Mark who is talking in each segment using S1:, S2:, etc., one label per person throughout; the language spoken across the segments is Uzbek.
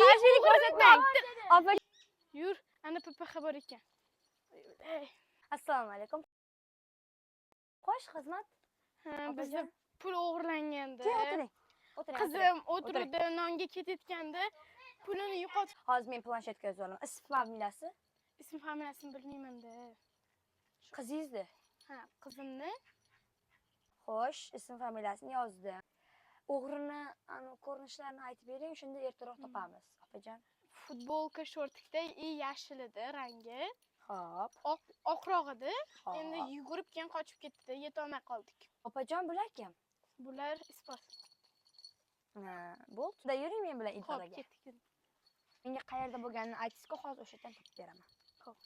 S1: qarshilik ko'rsatmang. Opa,
S2: Yur, ana papa xabar ekan.
S1: assalomu alaykum. Xo'sh, xizmat.
S2: Bizda pul o'g'irlanganda.
S1: O'tiring. O'tiring.
S2: Qizim o'tirdi, nonga ketayotganda pulini yo'qotib.
S1: Hozir men planshetga yozib olaman. Ism familiyasi?
S2: Ism familiyasini bilmayman-da.
S1: Qizingizni?
S2: Ha, qizimni.
S1: Xo'sh, ism familiyasini yozdim. O'g'rini ko'rinishlarini aytib bering, shunda ertaroq topamiz. Opajon.
S2: Futbolka shortikda yashil edi rangi.
S1: Xo'p.
S2: Oqroq edi. Endi yugurib keyin qochib ketdi, yetolmay qoldik.
S1: Opajon, bular kim?
S2: Bular isbot.
S1: Ha, bo'ldi. Unda yuring men bilan idoraga.
S2: Xo'p, ketdik.
S1: Menga qayerda bo'lganini aytishga hozir o'sha yerdan topib beraman.
S2: Xo'p.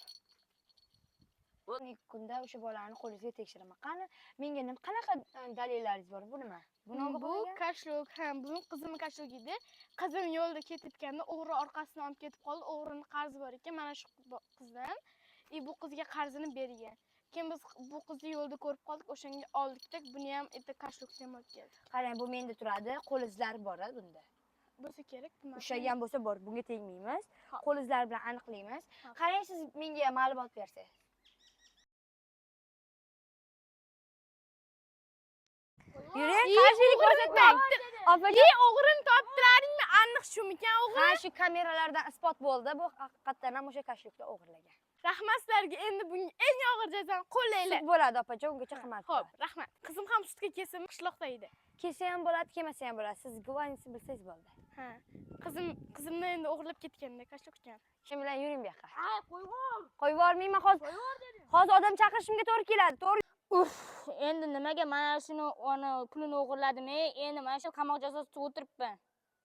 S1: Bu kunda o'sha bolani qo'lingizga tekshiraman. Qani, menga qanaqa dalillaringiz bor? Bu nima?
S2: Bu kashluk, ham bu qizimning kashluk edi. Qizim yo'lda ketayotganda o'g'ri orqasidan olib ketib qoldi. O'g'rining qarzi bor ekan, mana shu qizdan. Bu qizga qarzini bergan. Keyin biz bu qizni yo'lda ko'rib qoldik, o'shanga oldik-da, buni ham erta kashlukdan olib keldi.
S1: Qarang, bu menda turadi, qo'l izlari bor bunda.
S2: Bo'lsa kerak, nima?
S1: O'sha ham bo'lsa bor, bunga tegmaymiz. Qo'l izlari bilan aniqlaymiz. Qarang, siz menga ma'lumot bersangiz. Yuring, qarshilik ko'rsatmang.
S2: Opajon, o'g'rini topdilaringmi? Aniq shumikan o'g'ri?
S1: Ha, shu kameralardan isbot bo'ldi. Bu haqiqatan ham o'sha kashlukda o'g'irlagan.
S2: Rahmat sizlarga, endi bunga eng og'ir jazoni qo'llaylar.
S1: Sud bo'ladi, opajon, ungacha qimmat.
S2: Xo'p, rahmat. Qizim ham sudga kelsin, qishloqda edi.
S1: Kelsa ham bo'ladi, kelmasa ham bo'ladi. Siz guvohingizni bilsangiz bo'ldi.
S2: Ha, qizimni endi o'g'irlab ketganda kashlukdan.
S1: Shu bilan yuring bu yoqqa.
S2: Ha, qo'yvor.
S1: Qo'yib yubormayman hozir. Hozir odam chaqirishimga to'g'ri keladi. To'g'ri.
S3: Endi nimaga mana shuni pulini o'g'irladim, endi mana shu qamoq jazosida o'tiribman.